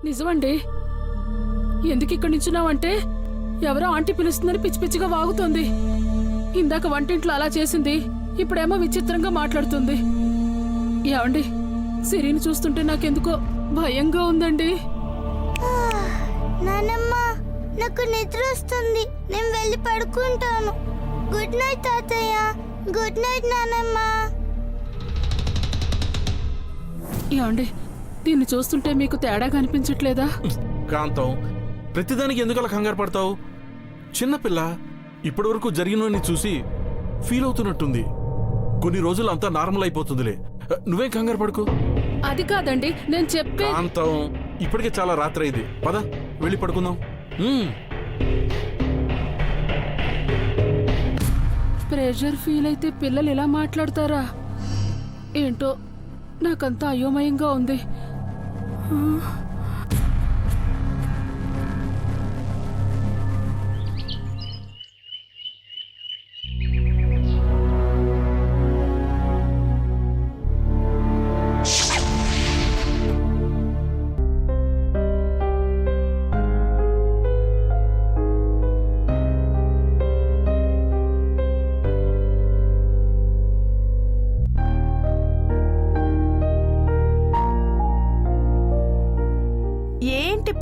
నిజమండి. ఎందుకు ఇక్కడ నించున్నావంటే ఎవరో ఆంటీ పిలుస్తుందని పిచ్చి పిచ్చిగా వాగుతోంది. ఇందాక వంటింట్లో అలా చేసింది, ఇప్పుడేమో విచిత్రంగా మాట్లాడుతుంది. ఏమండి, సిరిని చూస్తుంటే నాకెందుకో భయంగా ఉందండి. నానమ్మ, నాకు నిద్ర వస్తుంది, నేను వెళ్ళి పడుకుంటాను. గుడ్ నైట్ తాతయ్య. గుడ్ నైట్ నానమ్మ. ఏమండి, దీన్ని చూస్తుంటే మీకు తేడా కనిపించట్లేదా? కాంతం, ప్రతిదానికి ఎందుకలా కంగారు పడతావు? చిన్నపిల్ల ఇప్పటి వరకు జరిగినవన్నీ చూసి ఫీల్ అవుతున్నట్టుంది. కొన్ని రోజులు అంతా నార్మల్ అయిపోతుందిలే, నువ్వేం కంగారు పడుకో. అది కాదండి, నేను చెప్పే. కాంతం, ఇప్పటికే చాలా రాత్రి అయింది, పద వెళ్ళి పడుకుందాం. ప్రెషర్ ఫీల్ అయితే పిల్లలు ఇలా మాట్లాడతారా ఏంటో, నాకంతా అయోమయంగా ఉంది.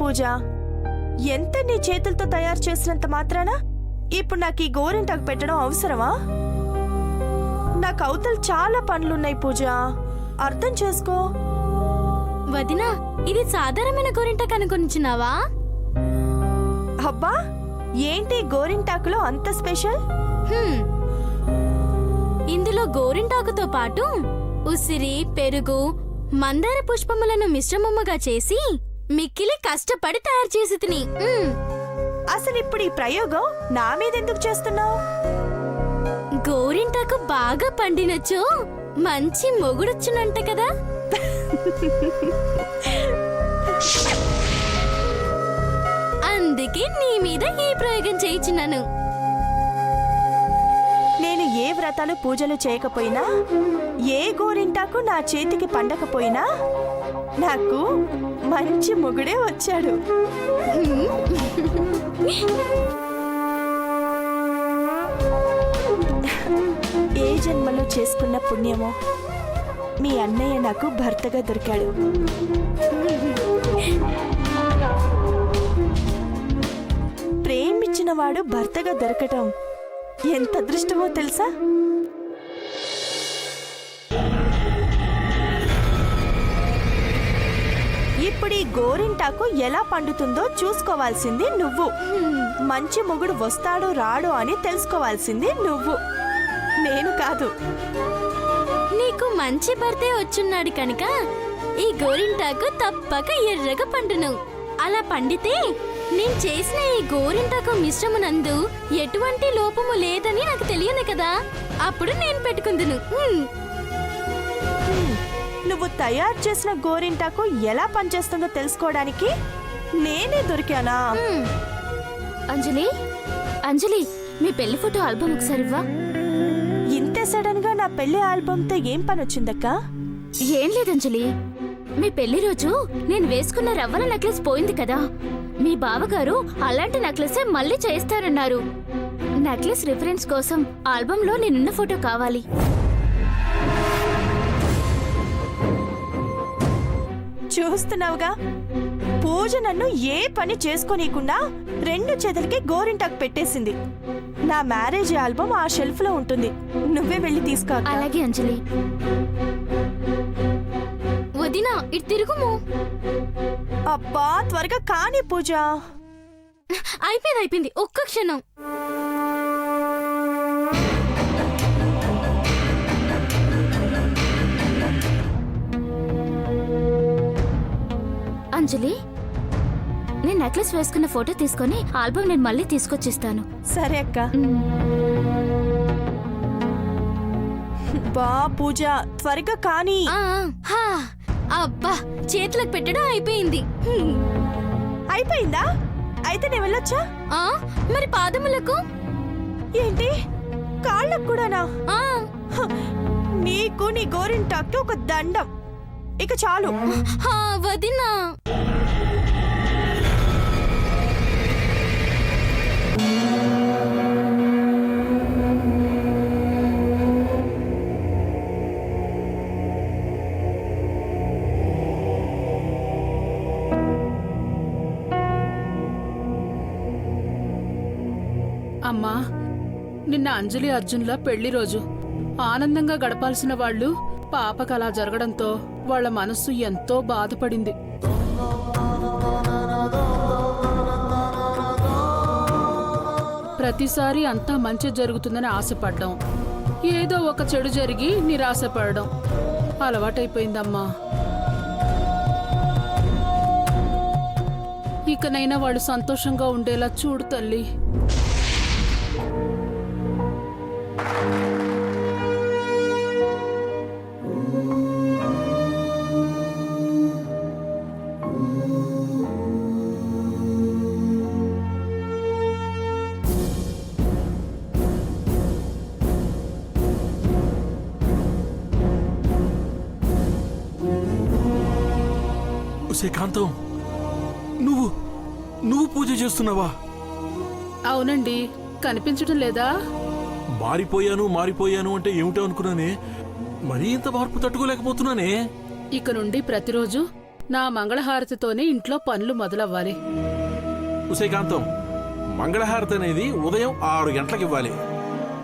పూజ, ఎంత నీ చేతులతో తయారు చేసినంత మాత్రాన ఇప్పుడు నాకు ఈ గోరింటాకు పెట్టడం అవసరమా? నాకు అవతల చాలా పనులున్నాయి పూజ, అర్థం చేసుకో. వదినా, ఇది సాధారణమైన గోరింటాకు అనుకుంటున్నావా? అబ్బా, ఏంటి గోరింటాకులో అంత స్పెషల్? ఇందులో గోరింటాకుతో పాటు ఉసిరి, పెరుగు, మందార పుష్పములను మిశ్రమముగా చేసి మిక్కిలి కష్టపడి తయారు చేసి తిని. అసలు ఇప్పుడు ఈ ప్రయోగం నా మీద ఎందుకు చేస్తున్నావు? గోరింటాకు బాగా పండినచో మంచి మొగుడొచ్చునంట కదా. అందుకే నీ మీద ఈ ప్రయోగం చేయించున్నాను. నేను ఏ వ్రతాలు పూజలు చేయకపోయినా, ఏ గోరింటాకు నా చేతికి పండకపోయినా నాకు మంచి మొగుడే వచ్చాడు. ఏ జన్మలో చేసుకున్న పుణ్యమో మీ అన్నయ్య నాకు భర్తగా దొరికాడు. ప్రేమించిన వాడు భర్తగా దొరకటం ఎంత అదృష్టమో తెలుసా? ఇప్పుడు ఈ గోరింటాకు ఎలా పండుతుందో చూసుకోవాల్సింది నువ్వు. మంచి మొగుడు వస్తాడో రాడో అని తెలుసుకోవాల్సింది నువ్వు, నేను కాదు. నీకు మంచి భర్తే వచ్చున్నాడు కనుక ఈ గోరింటాకు తప్పక ఎర్రగా పండును. అలా పండితే నేను చేసిన ఈ గోరింటాకు మిశ్రమనందు ఎటువంటి లోపము లేదని నాకు తెలియదు కదా, అప్పుడు నేను పెట్టుకుందును. నువ్వు తయారు చేసిన గోరింటాకు ఎలా పనిచేస్తుందో తెలుసుకోవడానికి నేనే దొరికానా? అంజలి, అంజలి, మీ పెళ్లి ఫోటో ఆల్బమ్ ఒకసారి ఇవ్వా. ఇంత సడన్ గా నా పెళ్లి ఆల్బమ్తో ఏం పని వచ్చిందక్క? ఏం లేదంజలి, మీ పెళ్లి రోజు నేను వేసుకున్న రవ్వల నెక్లెస్ పోయింది కదా, మీ బావగారు అలాంటి నెక్లెసే మళ్ళీ చేస్తారన్నారు. నెక్లెస్ రిఫరెన్స్ కోసం ఆల్బంలో నేనున్న ఫోటో కావాలి. చూస్తున్నావుగా, పూజ నన్ను ఏ పని చేసుకోనీయకుండా 2 చేతులకి గోరింటాకు పెట్టేసింది. నా మ్యారేజ్ ఆల్బమ్ ఆ షెల్ఫ్ లో ఉంటుంది, నువ్వే వెళ్ళి తీసుకో. అలాగే అంజలి. వదినా, ఇటు తిరుగుము. అబ్బా, త్వరగా కానీ పూజ. అయిపోయింది, ఒక్క క్షణం. అంజలి, నేను నెక్లెస్ వేసుకున్న ఫోటో తీసుకొని ఆల్బమ్ నేను మళ్ళీ తీసుకొచ్చిస్తాను. సరే అక్క. బా పూజ, త్వరగా కానీ. అబ్బా, చేతులకు పెట్టడం అయిపోయింది. అయిపోయిందా? అయితే నేను వెళ్ళొచ్చా? మరి పాదములకు? ఏంటి, కాళ్ళకు కూడానా? నీకు నీ గోరింటాకు ఒక దండం, ఇక చాలు. వదినా. అమ్మా, నిన్న అంజలి అర్జున్ల పెళ్లి రోజు. ఆనందంగా గడపాల్సిన వాళ్ళు పాపకు అలా జరగడంతో వాళ్ళ మనస్సు ఎంతో బాధపడింది. ప్రతిసారి అంతా మంచి జరుగుతుందని ఆశపడ్డం, ఏదో ఒక చెడు జరిగి నిరాశపడడం అలవాటైపోయిందమ్మా. ఇకనైనా వాళ్ళు సంతోషంగా ఉండేలా చూడు తల్లి. కాంతం, నువ్వు పూజ చేస్తున్నావా? అవునండి, కనిపించడం లేదా? మారిపోయాను అంటే ఏమిటో అనుకున్నానే. మరీ ఇంత మార్పు తట్టుకోలేకపోతున్నానే. ఇక నుండి ప్రతిరోజు నా మంగళహారతితోనే ఇంట్లో పనులు మొదలవ్వాలి. కాంతం, మంగళహారతి అనేది ఉదయం 6 గంటలకు ఇవ్వాలి.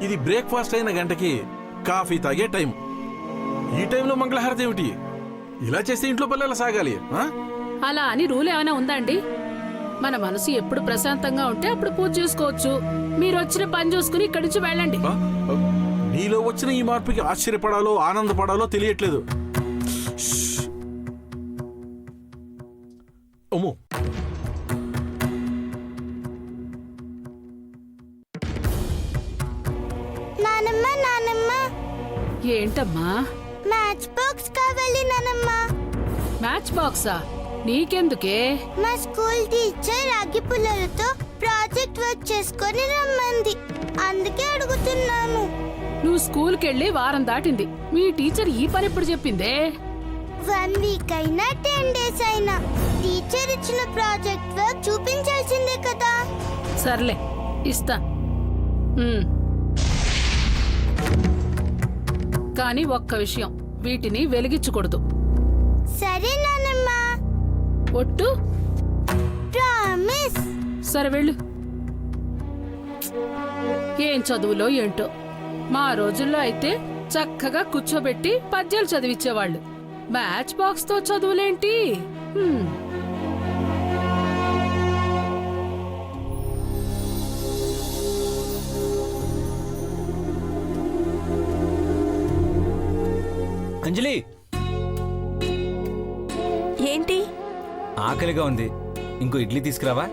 ఇది బ్రేక్ఫాస్ట్ అయిన గంటకి కాఫీ తాగే టైం. ఈ టైంలో మంగళహారతి ఏమిటి? ఇలా చేస్తే ఇంట్లో పనులు ఎలా సాగాలి? అలా అని రూల్ ఏమైనా ఉందా అండి? మన మనసు ఎప్పుడు ప్రశాంతంగా ఉంటే అప్పుడు పూజ చేసుకోవచ్చు. మీరు వచ్చిన పని చూసుకుని ఇక్కడి నుంచి వెళ్ళండి. నీలో వచ్చిన ఈ మార్పుకి ఆశ్చర్యపడాలో ఆనందపడాలో తెలియట్లేదు. అమ్మో, నానమ్మ నానమ్మ, ఏంటమ్మా? మ్యాచ్ బాక్స్ కావాలి నానమ్మ. మ్యాచ్ బాక్సా? నీకెందుకే? మా స్కూల్ టీచర్ రాగి పుల్లలతో ప్రాజెక్ట్ వర్క్ చేసుకొని రమ్మంది, అందుకే అడుగుతున్నాను. నువ్వు స్కూల్కి వెళ్ళి వారం దాటింది. మీ టీచర్ ఈ పని ఎప్పుడు చెప్పిందే? 1 వీక్ అయినా 10 డేస్ అయినా టీచర్ ఇచ్చిన ప్రాజెక్ట్ వర్క్ చూపించాల్సిందే కదా. సర్లే, ఇస్తా. కానీ ఒక్క విషయం, వీటిని వెలిగించకూడదు. సరే నానమ్మ. ఒట్టు? ప్రామిస్. సరే వెళ్ళు. ఏం చదువులో ఏంటో. మా రోజుల్లో అయితే చక్కగా కూర్చోబెట్టి పద్యాలు చదివించేవాళ్ళు. మ్యాచ్ బాక్స్ తో చదువులేంటి? అంజలి, ఏంటి? ఆకలిగా ఉంది. ఇంకో ఇడ్లీ తీసుకురావా?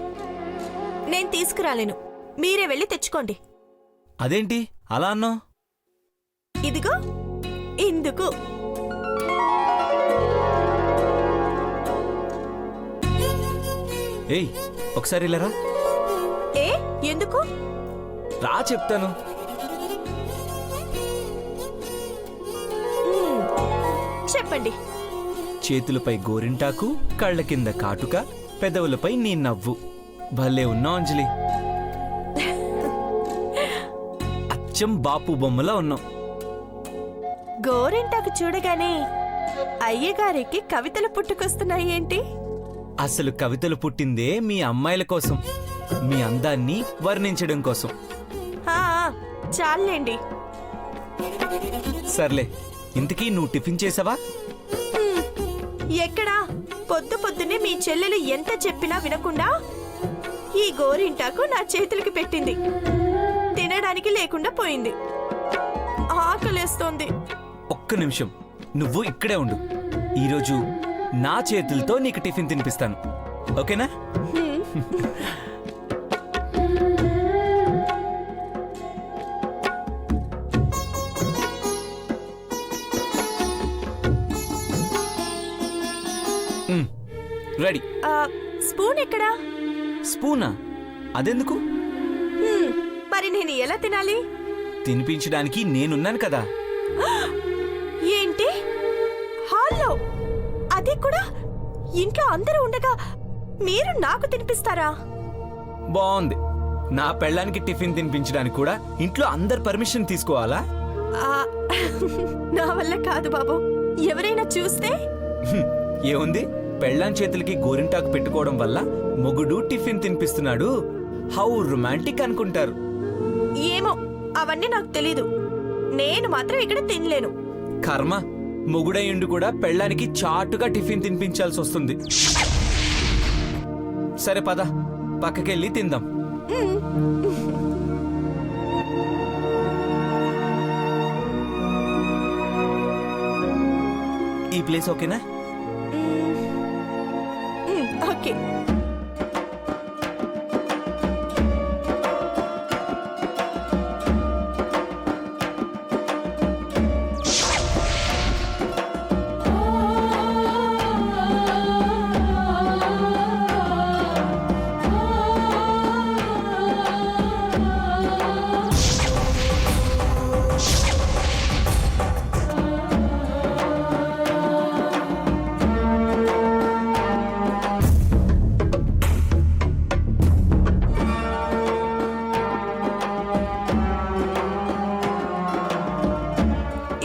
నేను తీసుకురాలేను, మీరే వెళ్ళి తెచ్చుకోండి. అదేంటి అలా అన్నావు? ఇదిగో ఇందుకు. ఏయ్, ఒకసారి ఇలారా. ఏ ఎందుకు? రా చెప్తాను. చెప్పండి. చేతులపై గోరింటాకు, కళ్ళ కింద కాటుక, పెదవులపై నీ నవ్వు. భలే ఉన్నావు అంజలి. అచ్చం బాపు బొమ్మలా ఉన్నావు. గోరింటాకు చూడగానే అయ్యగారికి కవితలు పుట్టుకొస్తున్నాయి ఏంటి? అసలు కవితలు పుట్టిందే మీ అమ్మాయిల కోసం, మీ అందాన్ని వర్ణించడం కోసం. చాలండి. సర్లే, ఇంతకీ నువ్వు టిఫిన్ చేసావా? ఎక్కడా? పొద్దున్నే మీ చెల్లెలు ఎంత చెప్పినా వినకుండా ఈ గోరింటాకు నా చేతులకి పెట్టింది. తినడానికి లేకుండా పోయింది. ఆకలేస్తోంది. ఒక్క నిమిషం, నువ్వు ఇక్కడే ఉండు. ఈరోజు నా చేతులతో నీకు టిఫిన్ తినిపిస్తాను, ఓకేనా? రెడీ. స్పూన్ ఎక్కడా? స్పూనా? అదెందుకు? మరి నేను ఎలా తినాలి? తినిపించడానికి నేనున్నాను కదా. ఏంటి? హాల్లో? అది కూడా ఇంట్లో అందరూ ఉండగా మీరు నాకు తినిపిస్తారా? బాగుంది. నా పెళ్ళానికి టిఫిన్ తినిపించడానికి కూడా ఇంట్లో అందరు పర్మిషన్ తీసుకోవాలా? నా వల్ల కాదు బాబు. ఎవరైనా చూస్తే? ఏముంది, పెళ్ళాం చేతులకి గోరింటాకు పెట్టుకోవడం వల్ల మొగుడు టిఫిన్ తినిపిస్తున్నాడు, హౌ రొమాంటిక్ అనుకుంటారు. ఏమో అవన్నీ నాకు తెలీదు. నేను మాత్రం ఇక్కడ తినలేను. కర్మ, మొగుడయ్యుండి కూడా పెళ్ళానికి చాటుగా టిఫిన్ తినిపించాల్సి వస్తుంది. సరే పద, పక్కకెళ్ళి తిందాం. ఈ ప్లేస్ ఓకేనా? ఓకే.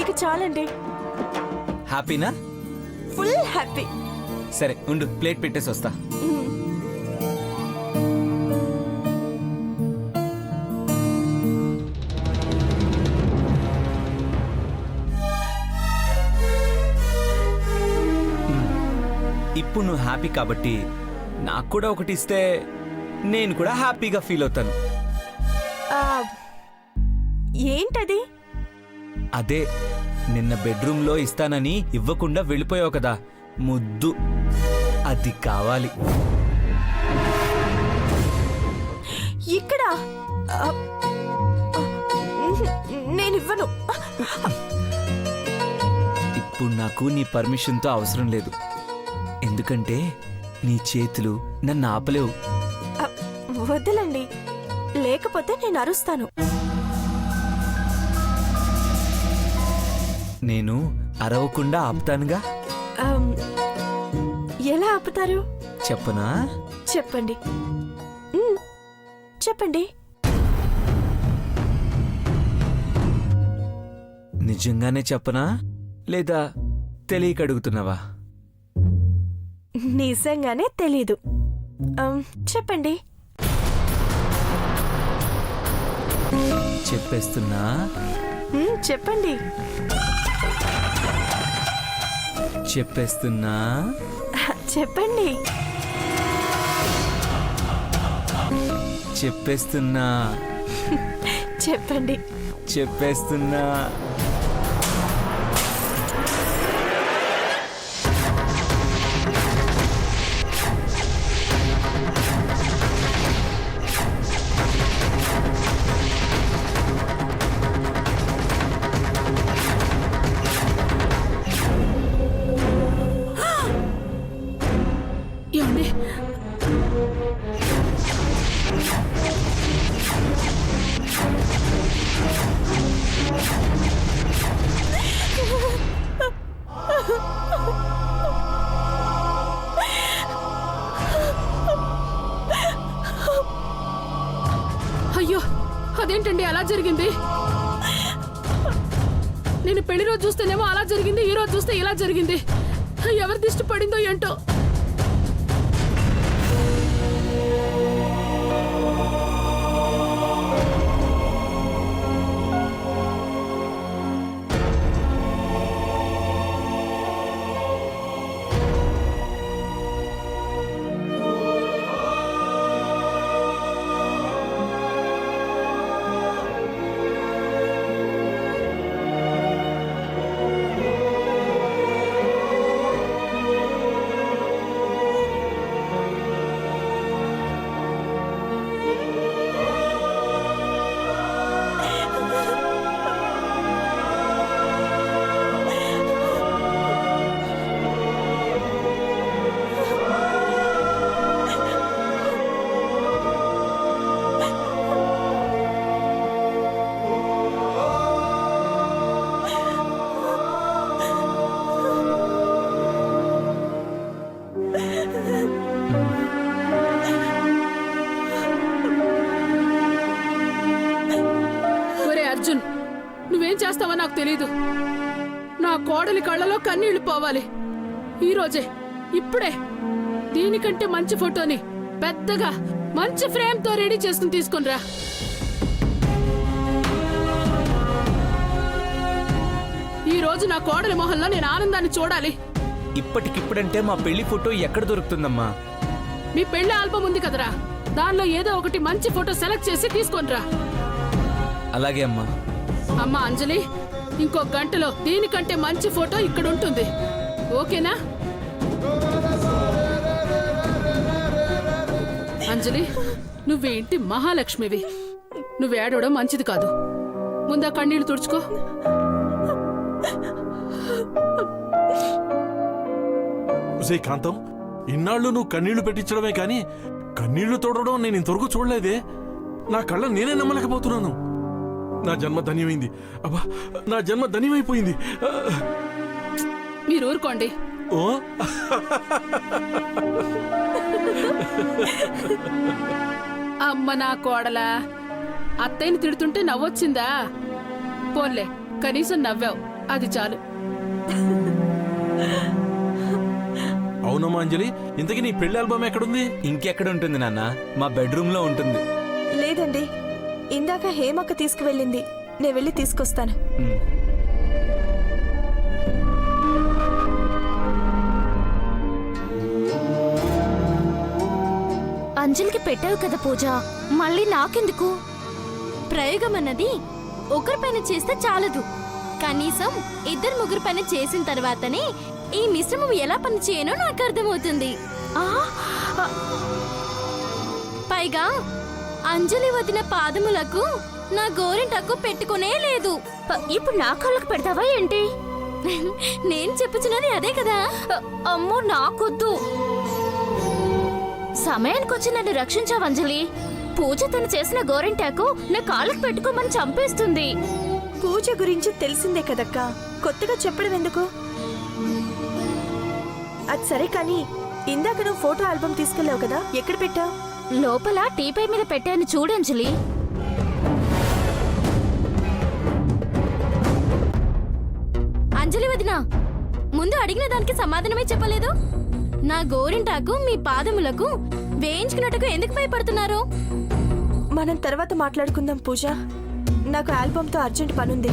ఇక చాలండి. హ్యాపీనా? Full happy. సరే ఉండు, ప్లేట్ పెట్టేసి వస్తా. ఇప్పుడు నువ్వు హ్యాపీ కాబట్టి నాకు కూడా ఒకటి ఇస్తే నేను కూడా హ్యాపీగా ఫీల్ అవుతాను. ఏంటది? అదే నిన్న బెడ్రూమ్లో ఇస్తానని ఇవ్వకుండా వెళ్ళిపోయావు కదా, ముద్దు. అది కావాలి. ఇక్కడ నేను ఇవ్వను. ఇప్పుడు నాకు నీ పర్మిషన్తో అవసరం లేదు, ఎందుకంటే నీ చేతులు నన్ను ఆపలేవు. వదలండి, లేకపోతే నేను అరుస్తాను. నేను అరవకుండా ఆపుతానుగా. ఎలా ఆపుతారు? చెప్పనా? చెప్పండి. చెప్పండి. నిజంగానే చెప్పనా లేదా తెలియక అడుగుతున్నావా? నిజంగానే తెలీదు. చెప్పండి. చెప్పేస్తున్నా. చెప్పండి. చెప్పేస్తున్నా. చెప్పండి. చెప్పేస్తున్నా. చెప్పండి. చెప్పేస్తున్నా. ఏమండి? అయ్యో, అదేంటండి అలా జరిగింది? నేను పెళ్లి రోజు చూస్తేనేమో అలా జరిగింది, ఈ రోజు చూస్తే ఇలా జరిగింది. ఎవరి దిష్టి పడిందో ఏంటో. అర్జున్, నువ్వేం చేస్తావో నాకు తెలీదు. నా కోడలి కళ్ళలో కన్నీళ్లు పోవాలి ఈ రోజే, ఇప్పుడే. దీనికంటే మంచి ఫోటోని పెద్దగా మంచి ఫ్రేమ్ తో రెడీ చేసుకుని తీసుకునిరా. ఈ రోజు నా కోడలి మొహంలో నేను ఆనందాన్ని చూడాలి. ఇప్పటికిప్పుడంటే మా పెళ్లి ఫోటో ఎక్కడ దొరుకుతుందమ్మా? మీ పెళ్లి ఆల్బమ్ ఉంది కదరా, దానిలో ఏదో ఒకటి మంచి ఫోటో సెలెక్ట్ చేసి తీసుకొనిరా. అలాగే అమ్మా. అమ్మా అంజలి, ఇంకో గంటలో దీనికంటే మంచి ఫోటో ఇక్కడ ఉంటుంది. ఓకేనా? అంజలి, నువ్వేంటి మహాలక్ష్మివి. నువ్వేడవడం మంచిది కాదు. ముందా కన్నీళ్లు తుడుచుకో. ఉసే కాంతం, ఇన్నాళ్ళు నువ్వు కన్నీళ్లు పెట్టించడమే కానీ కన్నీళ్లు తోడడం నేను ఇంతవరకు చూడలేదే. నా కళ్ళ నేనే నమ్మలేకపోతున్నాను. నా జన్మ ధన్యమైంది. అబ్బా, నా జన్మ ధన్యమైపోయింది. మీరు ఊరుకోండి. ఓ అమ్మ నా కోడలా, అత్తయ్యని తిడుతుంటే నవ్వొచ్చిందా? పోన్లే, కనీసం నవ్వావు, అది చాలు. అవునమ్మా అంజలి, ఇంతకీ నీ పెళ్లి ఆల్బమ్ ఎక్కడుంది? ఇంకెక్కడ ఉంటుంది నాన్న? మా బెడ్రూమ్ లో ఉంటుంది. లేదండి, ఇందాక హేమక్క తీసుకువెళ్ళింది. నేను వెళ్ళి తీసుకొస్తాను. ఉమ్. అంజలికి పెట్టావు కదా పూజ, మళ్ళీ నాకెందుకు? ప్రయోగం అన్నది ఒకరిపైన చేస్తే చాలదు, కనీసం ఇద్దరు ముగ్గురు పైన చేసిన తర్వాతనే ఈ మిశ్రమం ఎలా పని చేయనో నాకు అర్థమవుతుంది. పైగా అంజలి వదిన పాదములకు నా గోరింటకు పెట్టుకునే లేదు. ఇప్పుడు నా కళ్ళకు పెడతావా ఏంటి? నేను చెప్పుచున్నది అదే కదా. అమ్మో, నాకొద్దు. సమయానికి వచ్చి నన్ను రక్షించావు అంజలి. పూజ తను చేసిన గోరింటాకు నా కాళ్ళకు పెట్టుకోమని చంపేస్తుంది. పూజ గురించి తెలిసిందే కదక్క, కొత్తగా చెప్పడం ఎందుకు? అది సరే కానీ ఇందాక నువ్వు ఫోటో ఆల్బమ్ తీసుకెళ్ళావు కదా, ఎక్కడ పెట్టావు? లోపల టీపై మీద పెట్టాను చూడు అంజలి. అంజలి వదిన, ముందు అడిగిన దానికి సమాధానమే చెప్పలేదు. నా గోరింటాకు మీ పాదములకు వేయించుకున్నట్టుకు ఎందుకు భయపడుతున్నారు? మనం తర్వాత మాట్లాడుకుందాం పూజ. నాకు ఆల్బమ్తో అర్జెంట్ పనుంది.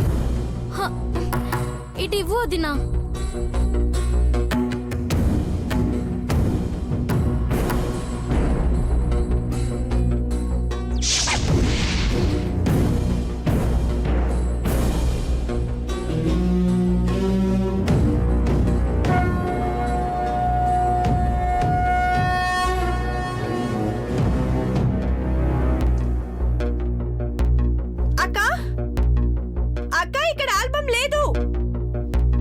హ, ఇటు ఇవ్వు వదినా.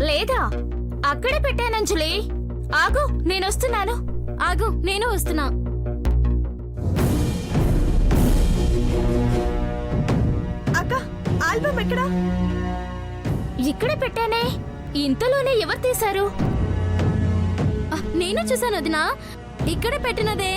లేదా, అక్కడే పెట్టానంజలి. ఆగు, నేను వస్తున్నాను. ఆగు, నేను వస్తున్నా. అక్క, ఆల్బమ్ ఎక్కడా? ఇక్కడే పెట్టానే. ఇంతలోనే ఎవరు తీశారు? నేను చూసాను వదినా, ఇక్కడే పెట్టినదే.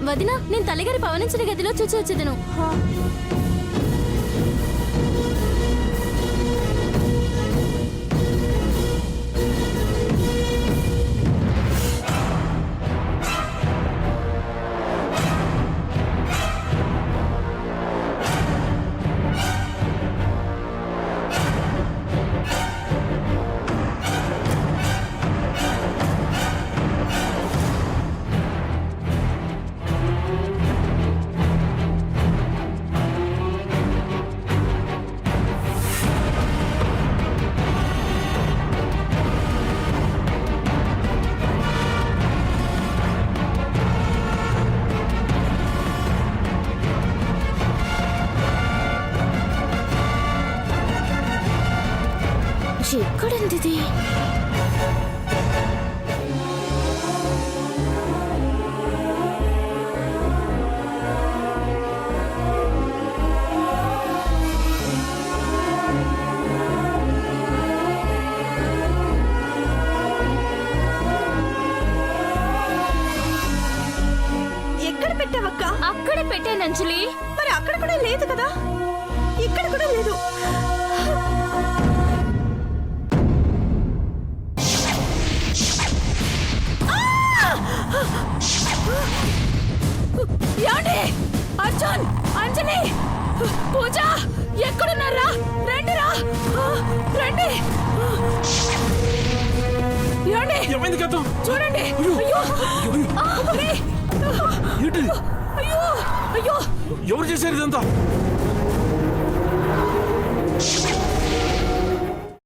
వదినా, నేను తల్లిగారి పవనించిన గదిలో చూచి వచ్చేదను. ఎక్కడుంది ఇది? ఎక్కడ పెట్టావక్క? అక్కడే పెట్టాను అంజలి. మరి అక్కడ కూడా లేదు కదా, ఇక్కడ కూడా లేదు. యాండి అర్జున్ అంజలి పూజ ఎక్కడున్నారా రండిరా రండి యాండి ఏమైంది గతం చూడండి అయ్యో ఒరే! ఏంటి అయ్యో అయ్యో ఎవరు చేశారు ఇదంతా